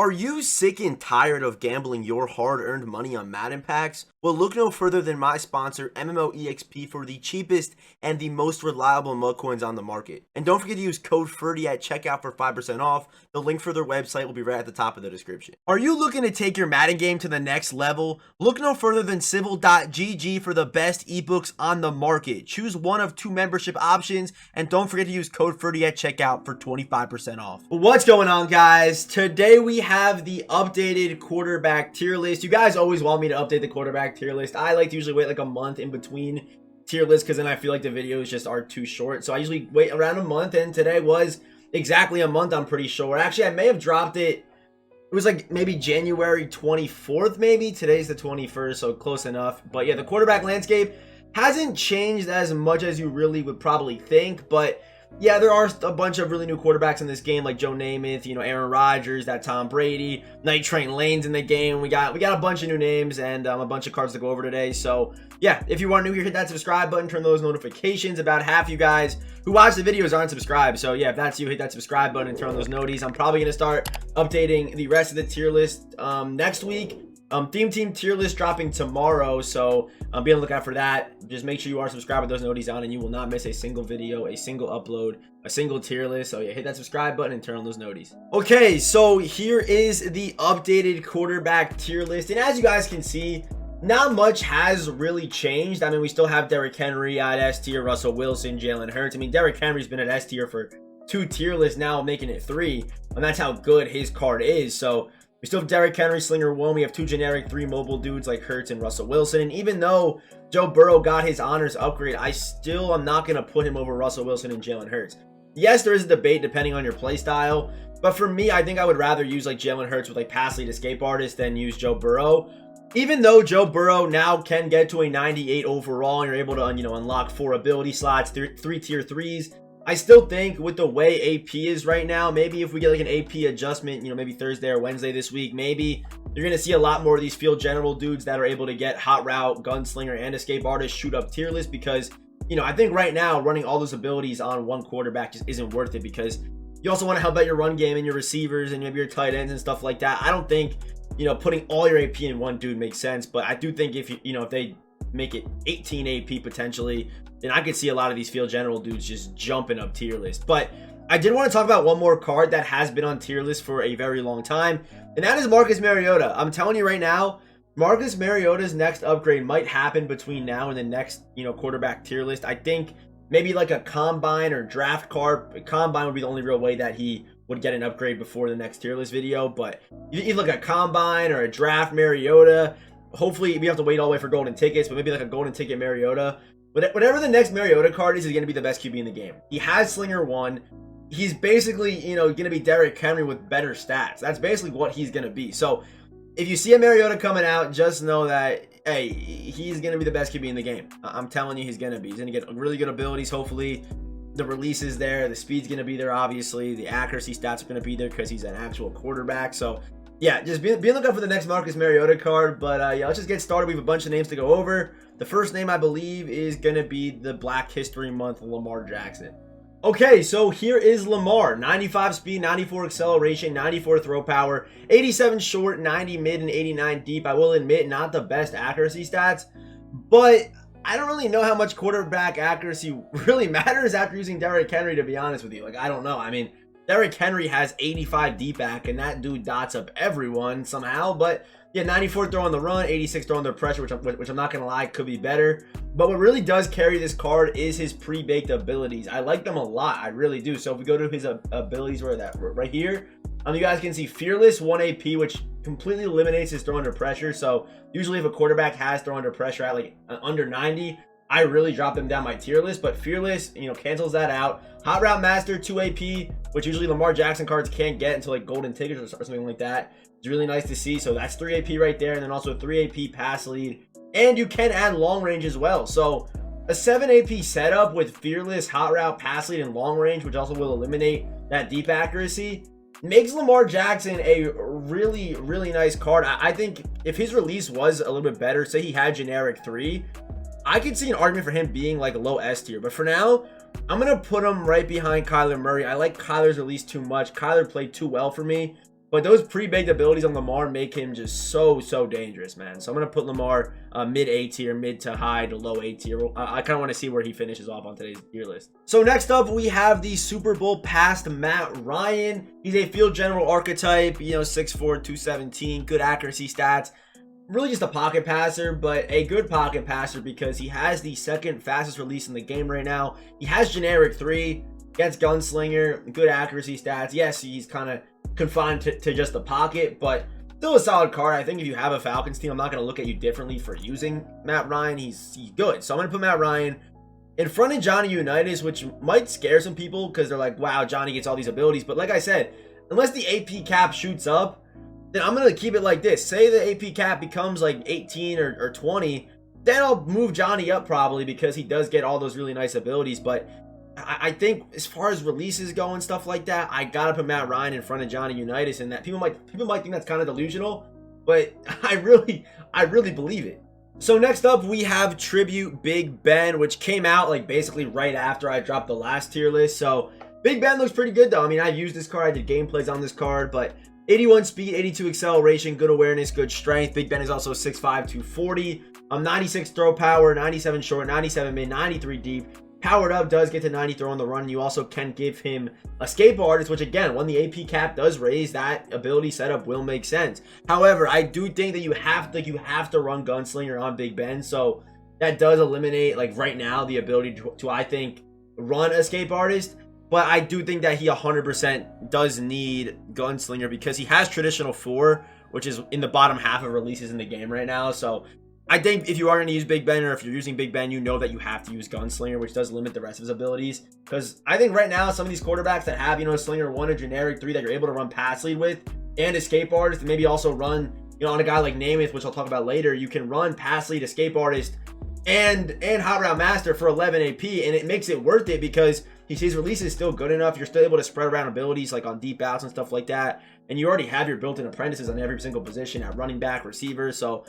Are you sick and tired of gambling your hard-earned money on Madden packs? Well, look no further than my sponsor, MMOEXP, for the cheapest and the most reliable mug coins on the market. And don't forget to use code FERDY at checkout for 5% off. The link for their website will be right at the top of the description. Are you looking to take your Madden game to the next level? Look no further than Civil.gg for the best ebooks on the market. Choose one of 2 membership options, and don't forget to use code FERDY at checkout for 25% off. What's going on, guys? Today we have the updated quarterback tier list. You guys always want me to update the quarterback tier list. I like to usually wait like a month in between tier lists because then I feel like the videos just are too short. So I usually wait around a month, and today was exactly a month, I'm pretty sure. Actually, I may have dropped it. It was like maybe January 24th, maybe. Today's the 21st, so close enough. But yeah, the quarterback landscape hasn't changed as much as you really would probably think, but yeah, there are a bunch of really new quarterbacks in this game, like Joe Namath, Aaron Rodgers, that Tom Brady, Night Train Lane's in the game. We got a bunch of new names and a bunch of cards to go over today. So yeah, if you are new here, hit that subscribe button, turn those notifications. About half you guys who watch the videos aren't subscribed. So yeah, if that's you, hit that subscribe button and turn on those noties. I'm probably gonna start updating the rest of the tier list next week. Theme team tier list dropping tomorrow, so be on the lookout for that. Just make sure you are subscribed with those noties on, and you will not miss a single video, a single upload, a single tier list. So yeah, hit that subscribe button and turn on those noties. Okay, so here is the updated quarterback tier list, and as you guys can see, not much has really changed. I mean, we still have Derrick Henry at S tier, Russell Wilson, Jalen Hurts. I mean, Derrick Henry's been at S tier for 2 tier lists now, making it 3, and that's how good his card is. So we still have Derrick Henry, Slinger 1. We have 2 generic 3 mobile dudes like Hurts and Russell Wilson. And even though Joe Burrow got his honors upgrade, I still am not going to put him over Russell Wilson and Jalen Hurts. Yes, there is a debate depending on your play style. But for me, I think I would rather use like Jalen Hurts with like pass lead escape artist than use Joe Burrow. Even though Joe Burrow now can get to a 98 overall, and you're able to unlock 4 ability slots, 3 tier 3s. I still think with the way AP is right now, maybe if we get like an AP adjustment, maybe Thursday or Wednesday this week, maybe you're going to see a lot more of these field general dudes that are able to get hot route, gunslinger, and escape artist shoot up tier list, because, I think right now running all those abilities on one quarterback just isn't worth it, because you also want to help out your run game and your receivers and maybe your tight ends and stuff like that. I don't think, putting all your AP in one dude makes sense, but I do think if if they make it 18 AP potentially, then I could see a lot of these field general dudes just jumping up tier list. But I did want to talk about one more card that has been on tier list for a very long time, and that is Marcus Mariota. I'm telling you right now, Marcus Mariota's next upgrade might happen between now and the next, quarterback tier list. I think maybe like a combine or draft card. Combine would be the only real way that he would get an upgrade before the next tier list video. But you look at combine or a draft Mariota. Hopefully we have to wait all the way for golden tickets, but maybe like a golden ticket Mariota. Whatever the next Mariota card is going to be the best QB in the game. He has Slinger 1. He's basically, going to be Derrick Henry with better stats. That's basically what he's going to be. So if you see a Mariota coming out, just know that, hey, he's going to be the best QB in the game. I'm telling you, he's going to be. He's going to get really good abilities, hopefully. The release is there. The speed's going to be there, obviously. The accuracy stats are going to be there because he's an actual quarterback. So yeah, just be looking for the next Marcus Mariota card. But yeah, let's just get started. We have a bunch of names to go over. The first name, I believe, is going to be the Black History Month Lamar Jackson. Okay, so here is Lamar. 95 speed, 94 acceleration, 94 throw power, 87 short, 90 mid, and 89 deep. I will admit, not the best accuracy stats, but I don't really know how much quarterback accuracy really matters after using Derrick Henry, to be honest with you. Like, I don't know. I mean, Derrick Henry has 85 deep back, and that dude dots up everyone somehow. But yeah, 94 throw on the run, 86 throw under pressure, which I'm not going to lie, could be better. But what really does carry this card is his pre-baked abilities. I like them a lot. I really do. So if we go to his abilities, where that right here, you guys can see Fearless 1 AP, which completely eliminates his throw under pressure. So usually if a quarterback has throw under pressure at like under 90, I really drop them down my tier list. But Fearless, cancels that out. Hot Route Master 2 AP, which usually Lamar Jackson cards can't get until like golden tickets or something like that. It's really nice to see. So that's 3 AP right there, and then also 3 AP pass lead. And you can add long range as well. So a 7 AP setup with Fearless, Hot Route, pass lead, and long range, which also will eliminate that deep accuracy, makes Lamar Jackson a really, really nice card. I think if his release was a little bit better, say he had generic 3, I could see an argument for him being like low S tier. But for now, I'm going to put him right behind Kyler Murray. I like Kyler's release too much. Kyler played too well for me. But those pre-baked abilities on Lamar make him just so dangerous, man. So I'm going to put Lamar mid A tier, mid to high to low A tier. I kind of want to see where he finishes off on today's tier list. So next up, we have the Super Bowl past Matt Ryan. He's a field general archetype, you know, 6'4", 217, good accuracy stats. Really just a pocket passer, but a good pocket passer because he has the second fastest release in the game right now. He has generic 3, gets gunslinger, good accuracy stats. Yes, he's kind of confined to just the pocket, but still a solid card. I think if you have a Falcons team, I'm not going to look at you differently for using Matt Ryan. He's good. So I'm going to put Matt Ryan in front of Johnny Unitas, which might scare some people because they're like, wow, Johnny gets all these abilities. But like I said, unless the AP cap shoots up, then I'm going to keep it like this. Say the AP cap becomes like 18 or 20, then I'll move Johnny up probably because he does get all those really nice abilities. But I think as far as releases go and stuff like that, I gotta put Matt Ryan in front of Johnny Unitas, and that people might think that's kind of delusional, but I really believe it. So next up, we have Tribute Big Ben, which came out like basically right after I dropped the last tier list. So Big Ben looks pretty good though. I mean, I've used this card, I did gameplays on this card, but 81 speed, 82 acceleration, good awareness, good strength. Big Ben is also 6'5", 240. 96 throw power, 97 short, 97 mid, 93 deep. Powered up, does get to 90 throw on the run. You also can give him Escape Artist, which again, when the AP cap does raise, that ability setup will make sense. However, I do think that you have to run Gunslinger on Big Ben, so that does eliminate, like right now, the ability to I think run Escape Artist. But I do think that he 100% does need Gunslinger because he has traditional 4, which is in the bottom half of releases in the game right now. So I think if you are going to use Big Ben, or if you're using Big Ben, you know that you have to use Gunslinger, which does limit the rest of his abilities. Because I think right now, some of these quarterbacks that have, you know, a Slinger 1, a generic 3 that you're able to run pass lead with, and Escape Artist, and maybe also run, you know, on a guy like Namath, which I'll talk about later, you can run pass lead, Escape Artist, and Hot Route Master for 11 AP, and it makes it worth it because his release is still good enough. You're still able to spread around abilities like on deep outs and stuff like that, and you already have your built-in apprentices on every single position at running back, receiver. So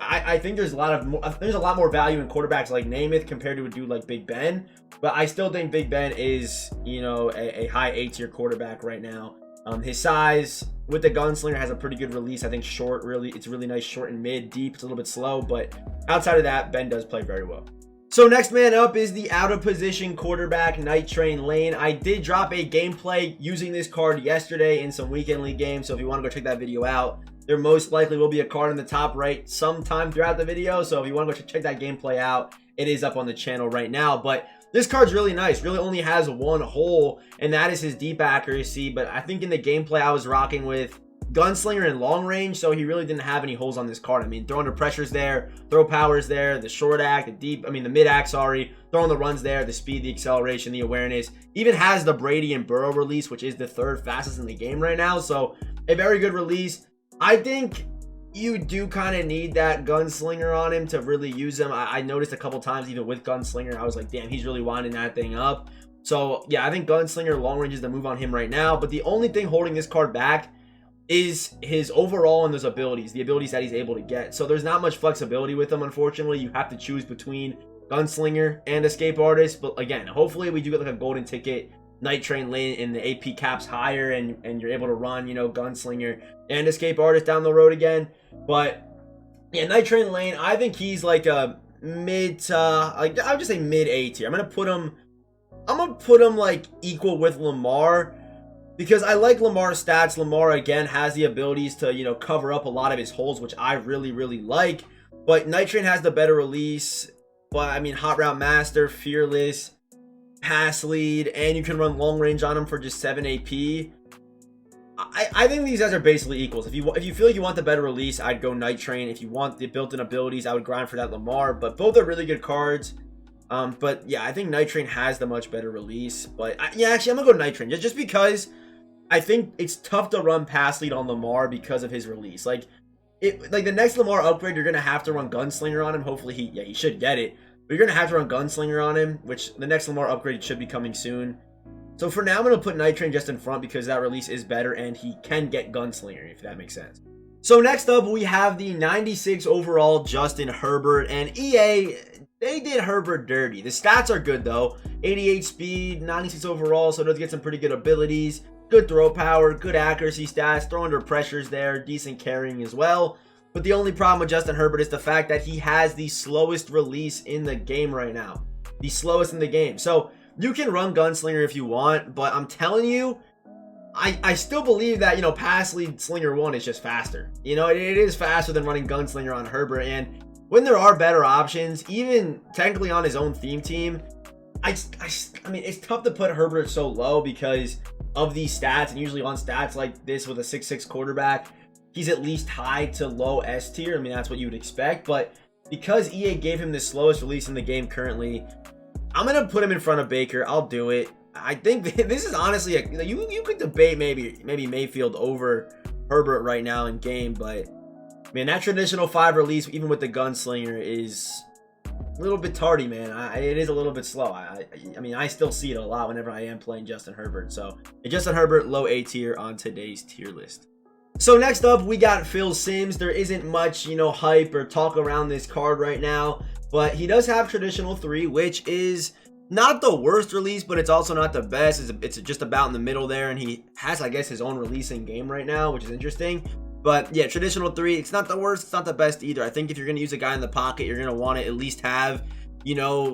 I think there's a lot more value in quarterbacks like Namath compared to a dude like Big Ben, but I still think Big Ben is, you know, a high A tier quarterback right now. His size with the Gunslinger has a pretty good release. I think short, it's really nice short and mid. Deep, it's a little bit slow, but outside of that, Ben does play very well. So next man up is the out of position quarterback, Night Train Lane. I did drop a gameplay using this card yesterday in some weekend league games, so if you want to go check that video out, there most likely will be a card in the top right sometime throughout the video. So if you want to go check that gameplay out, it is up on the channel right now. But this card's really nice. Really only has one hole, and that is his deep accuracy. But I think in the gameplay I was rocking with Gunslinger and long range, so he really didn't have any holes on this card. I mean, throw under pressure's there, throw power's there, the short act, the mid act, sorry, throwing the runs there, the speed, the acceleration, the awareness. Even has the Brady and Burrow release, which is the 3rd fastest in the game right now. So a very good release. I think you do kind of need that Gunslinger on him to really use him. I noticed a couple times, even with Gunslinger, I was like, damn, he's really winding that thing up. So yeah, I think Gunslinger long range is the move on him right now. But the only thing holding this card back is his overall and those abilities, the abilities that he's able to get. So there's not much flexibility with him, unfortunately. You have to choose between Gunslinger and Escape Artist. But again, hopefully we do get like a golden ticket, Night Train Lane, and the AP caps higher, and you're able to run, you know, Gunslinger and Escape Artist down the road again. But yeah, Night Train Lane, I think he's like a mid to, like, I would just say mid A tier. I'm gonna put him like equal with Lamar, because I like Lamar's stats. Lamar again has the abilities to, you know, cover up a lot of his holes, which I really like. But Night Train has the better release. But I mean, Hot Route Master, Fearless, pass lead, and you can run long range on him for just 7 AP. I think these guys are basically equals. If you feel like you want the better release, I'd go Night Train. If you want the built-in abilities, I would grind for that Lamar. But both are really good cards. But yeah, I think Night Train has the much better release. But yeah, actually, I'm gonna go Night Train just because I think it's tough to run pass lead on Lamar because of his release. Like the next Lamar upgrade, you're gonna have to run Gunslinger on him. Hopefully he should get it. But you're gonna have to run Gunslinger on him, which the next Lamar upgrade should be coming soon. So for now, I'm gonna put Night Train just in front because that release is better and he can get Gunslinger, if that makes sense. So next up, we have the 96 overall Justin Herbert, and EA, they did Herbert dirty. The stats are good though. 88 speed, 96 overall, so it does get some pretty good abilities. good throw power, good accuracy stats, throw under pressures there, decent carrying as well. But the only problem with Justin Herbert is the fact that he has the slowest release in the game right now. The slowest in the game. So you can run Gunslinger if you want, but I'm telling you, I still believe that, pass lead Slinger 1 is just faster. It is faster than running Gunslinger on Herbert. And when there are better options, even technically on his own theme team, I mean, it's tough to put Herbert so low because of these stats. And usually on stats like this with a 6'6 quarterback, he's at least high to low S tier. I mean, that's what you would expect. But because EA gave him the slowest release in the game currently, I'm going to put him in front of Baker. I'll do it. I think this is honestly, you could debate maybe Mayfield over Herbert right now in game. But, man, that traditional 5 release, even with the Gunslinger, is a little bit tardy, man. It is a little bit slow. I mean, I still see it a lot whenever I am playing Justin Herbert. So, Justin Herbert, low A tier on today's tier list. So next up, we got Phil Simms. There isn't much, hype or talk around this card right now, but he does have traditional 3, which is not the worst release, but it's also not the best. It's just about in the middle there, and he has, I guess, his own release in game right now, which is interesting. But yeah, traditional 3, it's not the worst, it's not the best either. I think if you're going to use a guy in the pocket, you're going to want to at least have,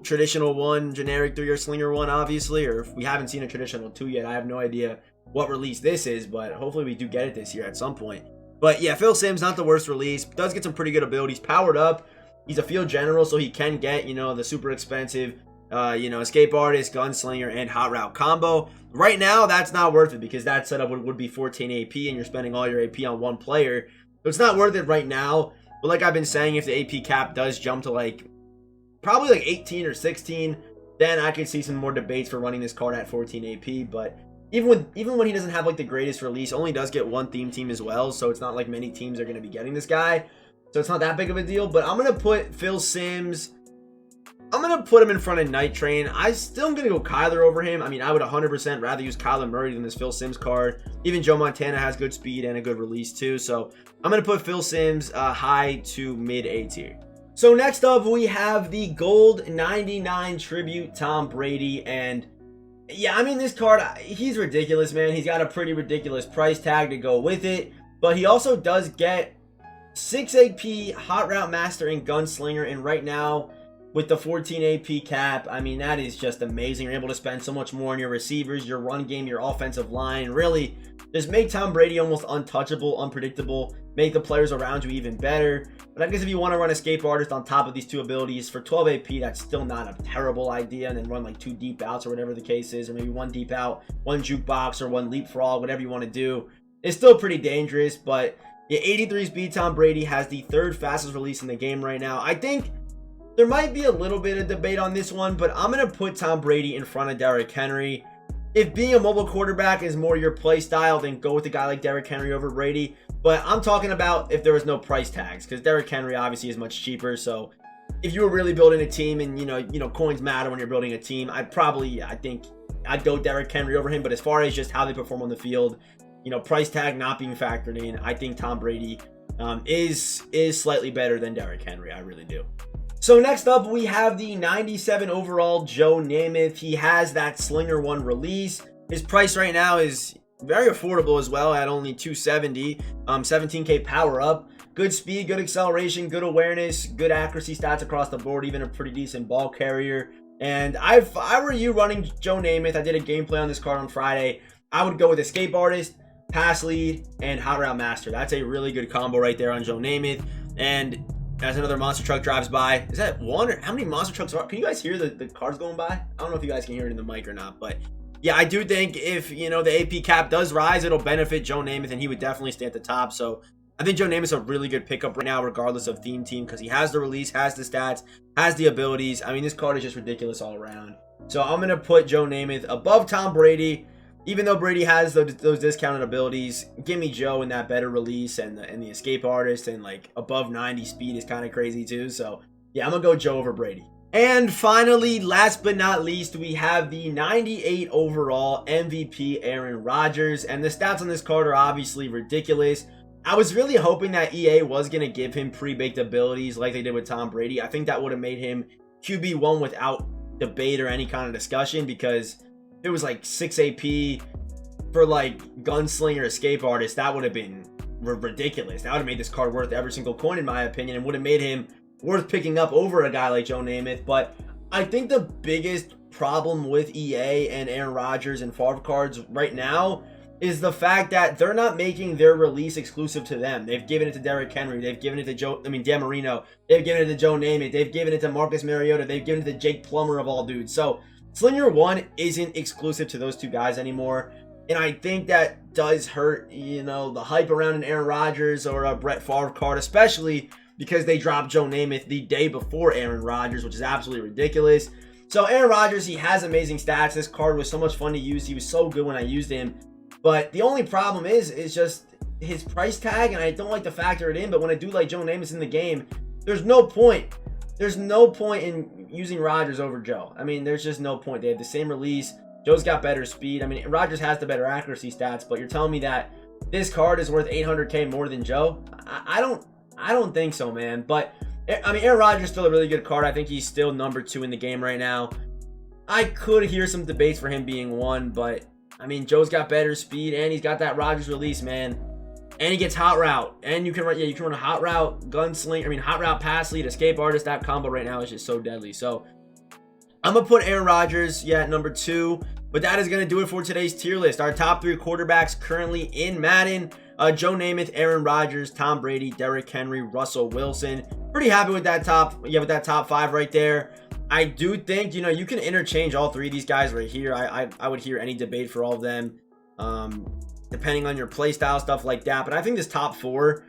traditional 1, generic 3, or slinger 1, obviously. Or if we haven't seen a traditional 2 yet, I have no idea what release this is, but hopefully we do get it this year at some point. But yeah, Phil Simms, not the worst release. Does get some pretty good abilities. Powered up. He's a field general, so he can get, the super expensive, escape artist, gunslinger, and hot route combo. Right now, that's not worth it because that setup would be 14 AP, and you're spending all your AP on one player. So it's not worth it right now. But like I've been saying, if the AP cap does jump to probably 18 or 16, then I could see some more debates for running this card at 14 AP. But even when he doesn't have the greatest release, only does get one theme team as well. So it's not like many teams are going to be getting this guy. So it's not that big of a deal. But I'm going to put Phil Simms, I'm going to put him in front of Night Train. I still am going to go Kyler over him. I mean, I would 100% rather use Kyler Murray than this Phil Simms card. Even Joe Montana has good speed and a good release too. So I'm going to put Phil Simms high to mid A tier. So next up, we have the Gold 99 Tribute Tom Brady. And yeah, I mean, this card, he's ridiculous, man. He's got a pretty ridiculous price tag to go with it. But he also does get 6 AP, Hot Route Master, and Gunslinger. And right now, with the 14 AP cap, I mean, that is just amazing. You're able to spend so much more on your receivers, your run game, your offensive line. Really, just make Tom Brady almost untouchable, unpredictable. Make the players around you even better. But I guess if you want to run Escape Artist on top of these 2 abilities for 12 AP, that's still not a terrible idea. And then run 2 deep outs or whatever the case is. Or maybe 1 deep out, 1 jukebox, or 1 leapfrog, whatever you want to do. It's still pretty dangerous. But yeah, 83 speed Tom Brady has the 3rd fastest release in the game right now. I think there might be a little bit of debate on this one, but I'm going to put Tom Brady in front of Derrick Henry. If being a mobile quarterback is more your play style, then go with a guy like Derrick Henry over Brady. But I'm talking about if there was no price tags, because Derrick Henry obviously is much cheaper. So if you were really building a team, and coins matter when you're building a team, I think I'd go Derrick Henry over him. But as far as just how they perform on the field, price tag not being factored in, I think Tom Brady is slightly better than Derrick Henry. I really do. So next up, we have the 97 overall Joe Namath. He has that Slinger 1 release. His price right now is very affordable as well at only $270. 17K power up. Good speed, good acceleration, good awareness, good accuracy stats across the board, even a pretty decent ball carrier. And if I were you running Joe Namath, I did a gameplay on this card on Friday, I would go with Escape Artist, Pass Lead, and Hot Route Master. That's a really good combo right there on Joe Namath. And as another monster truck drives by, is that one or how many monster trucks are? Can you guys hear the cars going by? I don't know if you guys can hear it in the mic or not, but yeah, I do think if the AP cap does rise, it'll benefit Joe Namath, and he would definitely stay at the top. So I think Joe Namath's a really good pickup right now, regardless of theme team, because he has the release, has the stats, has the abilities. I mean, this card is just ridiculous all around. So I'm gonna put Joe Namath above Tom Brady. Even though Brady has those discounted abilities, give me Joe in that better release and the Escape Artist, and above 90 speed is kind of crazy too. So yeah, I'm gonna go Joe over Brady. And finally, last but not least, we have the 98 overall MVP Aaron Rodgers, and the stats on this card are obviously ridiculous. I was really hoping that EA was gonna give him pre-baked abilities like they did with Tom Brady. I think that would have made him QB1 without debate or any kind of discussion, because it was 6 AP for like Gunslinger Escape Artist, that would have been ridiculous. That would have made this card worth every single coin in my opinion, and would have made him worth picking up over a guy like Joe Namath. But I think the biggest problem with EA and Aaron Rodgers and Favre cards right now is the fact that they're not making their release exclusive to them. They've given it to Derrick Henry. They've given it to Dan Marino. They've given it to Joe Namath. They've given it to Marcus Mariota. They've given it to Jake Plummer of all dudes. So Slinger 1 isn't exclusive to those two guys anymore. And I think that does hurt, you know, the hype around an Aaron Rodgers or a Brett Favre card, especially because they dropped Joe Namath the day before Aaron Rodgers, which is absolutely ridiculous. So Aaron Rodgers, he has amazing stats. This card was so much fun to use. He was so good when I used him. But the only problem is just his price tag, and I don't like to factor it in, but when I do like Joe Namath in the game, there's no point. There's no point in using Rodgers over Joe. I mean, there's just no point. They have the same release. Joe's got better speed. I mean, Rodgers has the better accuracy stats, but you're telling me that this card is worth 800K more than Joe? I don't think so, man. But I mean, Aaron Rodgers is still a really good card. I think he's still number 2 in the game right now. I could hear some debates for him being 1, but I mean, Joe's got better speed, and he's got that Rodgers release, man. And he gets hot route, and you can run, you can run a hot route gunslinger. I mean, hot route pass lead, escape artist. That combo right now is just so deadly. So I'm gonna put Aaron Rodgers, at number 2. But that is gonna do it for today's tier list. Our top 3 quarterbacks currently in Madden: Joe Namath, Aaron Rodgers, Tom Brady, Derrick Henry, Russell Wilson. Pretty happy with that with that top 5 right there. I do think, you can interchange all 3 of these guys right here. I would hear any debate for all of them, depending on your play style, stuff like that. But I think this top 4,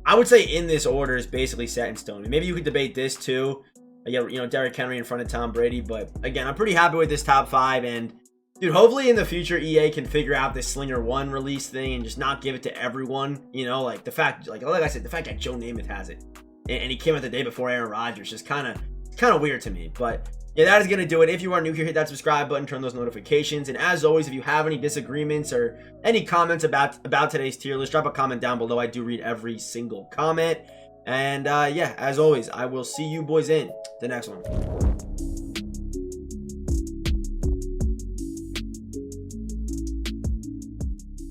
I would say in this order, is basically set in stone. Maybe you could debate this too. Derrick Henry in front of Tom Brady. But again, I'm pretty happy with this top 5. And dude, hopefully in the future EA can figure out this Slinger 1 release thing and just not give it to everyone. Like the fact, like I said, the fact that Joe Namath has it and he came out the day before Aaron Rodgers, just kind of weird to me. But yeah, that is going to do it. If you are new here, hit that subscribe button, turn those notifications. And as always, if you have any disagreements or any comments about today's tier list, drop a comment down below. I do read every single comment. And yeah, as always, I will see you boys in the next one.